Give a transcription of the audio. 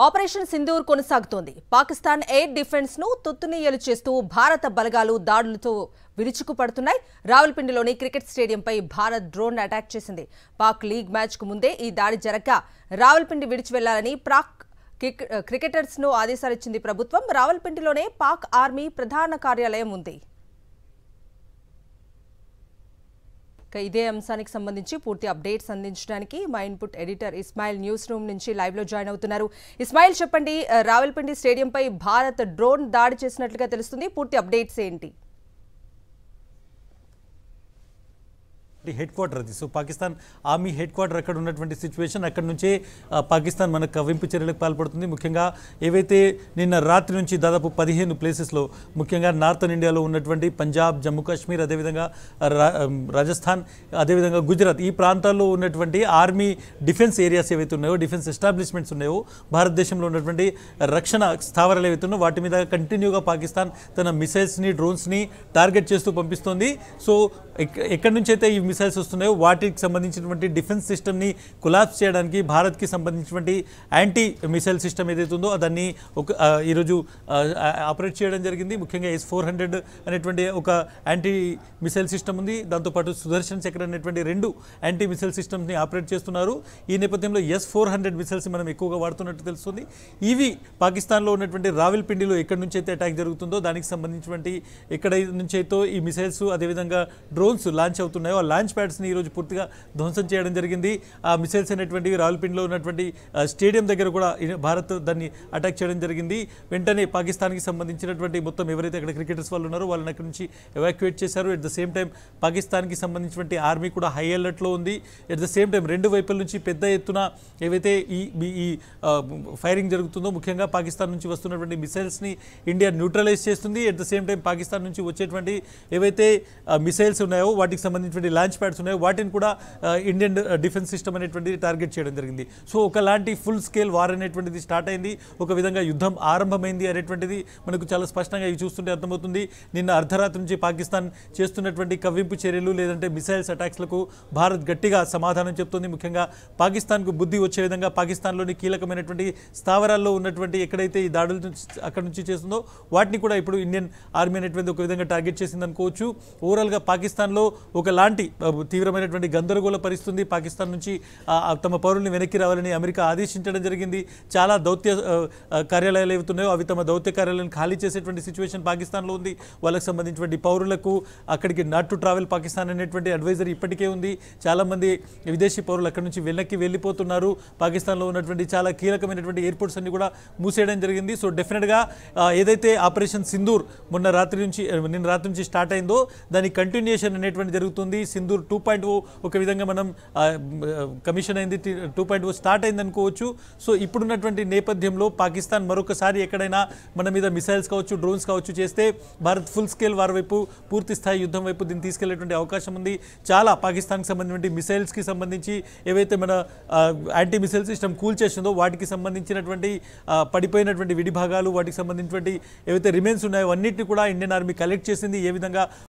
Operation Sindoor కొనసాగుతోంది. Pakistan air defence ను తుత్తునియలు చేస్తూ భారత బలగాలు దాడులతో విరుచుకుపడుతున్నాయి. రావల్పిండిలోని క్రికెట్ స్టేడియంపై భారత్ డ్రోన్ అటాక్ చేసింది. పాక్ లీగ్ మ్యాచ్ కు ముందే ఈ దాడి జరగగా రావల్పిండి విడిచి వెళ్లాలని పాక్ క్రికెటర్స్ ను ఆదేశాలిచ్చింది ప్రభుత్వం. రావల్పిండిలోనే పాక్ ఆర్మీ ప్రధాన కార్యాలయం ఉంది. ఇదే అంశానికి సంబంధించి పూర్తి అప్డేట్స్ అందించడానికి మా input editor Ismail news room నుంచి లైవ్ లో జాయిన్ అవుతున్నారు. ఇస్మాయిల్, చెప్పండి, రావల్పిండి స్టేడియంపై భారత్ డ్రోన్ దాడి చేసినట్లుగా తెలుస్తుంది. పూర్తి అప్డేట్స్ ఏంటి? హెడ్ క్వార్టర్ అది. So Pakistan army head quarter అక్కడ ఉన్నటువంటి సిచ్యువేషన్. అక్కడ నుంచే పాకిస్తాన్ మన కవ్వింపు చర్యలకు పాల్పడుతుంది. ముఖ్యంగా ఏవైతే నిన్న రాత్రి నుంచి దాదాపు 15 ప్లేసెస్లో, ముఖ్యంగా నార్థన్ ఇండియాలో ఉన్నటువంటి పంజాబ్, జమ్మూ కాశ్మీర్, అదేవిధంగా రాజస్థాన్, అదేవిధంగా గుజరాత్, ఈ ప్రాంతాల్లో ఉన్నటువంటి ఆర్మీ డిఫెన్స్ ఏరియాస్ ఏవైతే ఉన్నాయో, డిఫెన్స్ ఎస్టాబ్లిష్మెంట్స్ ఉన్నాయో, భారతదేశంలో ఉన్నటువంటి రక్షణ స్థావరాలు ఏవైతే ఉన్నాయో వాటి మీద కంటిన్యూగా పాకిస్తాన్ తన మిసైల్స్ని, డ్రోన్స్ని టార్గెట్ చేస్తూ పంపిస్తోంది. సో ఎక్కడి నుంచి అయితే ఈ మిసైల్స్ వస్తున్నాయో వాటికి సంబంధించినటువంటి డిఫెన్స్ సిస్టమ్ని కొలాప్స్ చేయడానికి భారత్కి సంబంధించినటువంటి యాంటీ మిసైల్ సిస్టమ్ ఏదైతే ఉందో దాన్ని ఈరోజు ఆపరేట్ చేయడం జరిగింది. ముఖ్యంగా S-400 అనేటువంటి ఒక యాంటీ మిసైల్ సిస్టమ్ ఉంది. దాంతోపాటు సుదర్శన్ చక్ర అనేటువంటి 2 యాంటీ మిసైల్ సిస్టమ్స్ని ఆపరేట్ చేస్తున్నారు. ఈ నేపథ్యంలో S-400 మిసైల్స్ మనం ఎక్కువగా వాడుతున్నట్టు తెలుస్తుంది. ఇవి పాకిస్తాన్లో ఉన్నటువంటి రావల్పిండిలో ఎక్కడి నుంచి అయితే అటాక్ జరుగుతుందో దానికి సంబంధించినటువంటి ఎక్కడ నుంచి అయితే ఈ మిసైల్స్ అదేవిధంగా డ్రోన్స్ లాంచ్ అవుతున్నాయో ఆ లాంచ్ ప్యాడ్స్ని ఈరోజు పూర్తిగా ధ్వంసం చేయడం జరిగింది. ఆ మిసైల్స్ అనేటువంటి రావల్పిండిలో ఉన్నటువంటి స్టేడియం దగ్గర కూడా భారత్ దాన్ని అటాక్ చేయడం జరిగింది. వెంటనే పాకిస్తాన్కి సంబంధించినటువంటి మొత్తం ఎవరైతే అక్కడ క్రికెటర్స్ వాళ్ళు ఉన్నారో వాళ్ళని అక్కడి నుంచి ఎవాక్యుయేట్ చేశారు. ఎట్ ద సేమ్ టైం పాకిస్తాన్కి సంబంధించినటువంటి ఆర్మీ కూడా హై అలర్ట్లో ఉంది. ఎట్ ద సేమ్ టైం 2 వైపుల నుంచి పెద్ద ఎత్తున ఏవైతే ఈ ఫైరింగ్ జరుగుతుందో, ముఖ్యంగా పాకిస్తాన్ నుంచి వస్తున్నటువంటి మిసైల్స్ని ఇండియా న్యూట్రలైజ్ చేస్తుంది. At the same time Pakistan నుంచి వచ్చేటువంటి ఏవైతే మిసైల్స్ ఉన్నాయో వాటికి సంబంధించినటువంటి లాంచ్ ప్యాడ్స్ ఉన్నాయో వాటిని కూడా ఇండియన్ డిఫెన్స్ సిస్టమ్ అనేటువంటిది టార్గెట్ చేయడం జరిగింది. సో ఒకలాంటి ఫుల్ స్కేల్ వార్ అనేటువంటిది స్టార్ట్ అయింది. ఒక విధంగా యుద్ధం ఆరంభమైంది అనేటువంటిది మనకు చాలా స్పష్టంగా ఇవి చూస్తుంటే అర్థమవుతుంది. నిన్న అర్ధరాత్రి నుంచి పాకిస్తాన్ చేస్తున్నటువంటి కవ్వింపు చర్యలు లేదంటే మిసైల్స్ అటాక్స్లకు భారత్ గట్టిగా సమాధానం చెప్తుంది. ముఖ్యంగా పాకిస్తాన్కు బుద్ధి వచ్చే విధంగా పాకిస్తాన్లోని కీలకమైనటువంటి స్థావరాల్లో ఉన్నటువంటి ఎక్కడైతే ఈ దాడులు అక్కడ నుంచి చేస్తుందో వాటిని కూడా ఇప్పుడు ఇండియన్ ఆర్మీ అనేటువంటి ఒక విధంగా టార్గెట్ చేసింది అనుకోవచ్చు. ఓవరాల్గా పాకిస్తాన్లో ఒకలాంటి తీవ్రమైనటువంటి గందరగోళ పరిస్థితుంది. పాకిస్తాన్ నుంచి తమ పౌరుల్ని వెనక్కి రావాలని అమెరికా ఆదేశించడం జరిగింది. చాలా దౌత్య కార్యాలయాలు ఏవైతున్నాయో అవి తమ దౌత్య కార్యాలయాలను ఖాళీ చేసేటువంటి సిచ్యువేషన్ పాకిస్తాన్లో ఉంది. వాళ్ళకి సంబంధించినటువంటి పౌరులకు అక్కడికి నాట్ టు ట్రావెల్ పాకిస్తాన్ అనేటువంటి అడ్వైజరీ ఇప్పటికే ఉంది. చాలామంది విదేశీ పౌరులు అక్కడి నుంచి వెనక్కి వెళ్ళిపోతున్నారు. పాకిస్తాన్లో ఉన్నటువంటి చాలా కీలకమైనటువంటి ఎయిర్పోర్ట్స్ అన్ని కూడా మూసేయడం జరిగింది. సో డెఫినెట్గా ఏదైతే ఆపరేషన్ సింధూర్ నిన్న రాత్రి నుంచి స్టార్ట్ అయిందో దాని కంటిన్యూషన్ అనేటువంటి జరుగుతుంది. సింధూర్ 2.0 ఒక విధంగా మనం కమిషన్ అయింది, 2.0 స్టార్ట్ అయింది అనుకోవచ్చు. సో ఇప్పుడున్నటువంటి నేపథ్యంలో పాకిస్తాన్ మరొకసారి ఎక్కడైనా మన మీద మిసైల్స్ కావచ్చు, డ్రోన్స్ కావచ్చు చేస్తే భారత్ ఫుల్ స్కేల్ వార్ వైపు, పూర్తి స్థాయి యుద్ధం వైపు దీన్ని తీసుకెళ్లేటువంటి అవకాశం ఉంది. చాలా పాకిస్తాన్కి సంబంధించిన మిసైల్స్కి సంబంధించి ఏవైతే మన యాంటీ మిసైల్ సిస్టమ్ కూల్ చేసిందో వాటికి సంబంధించినటువంటి పడిపోయినటువంటి విడిభాగాలు, వాటికి సంబంధించినటువంటి ఏవైతే రిమైన్స్ ఉన్నాయో అన్నింటినీ కూడా ఇండియన్ ఆర్మీ కలెక్ట్ చేసింది. ఏ విధంగా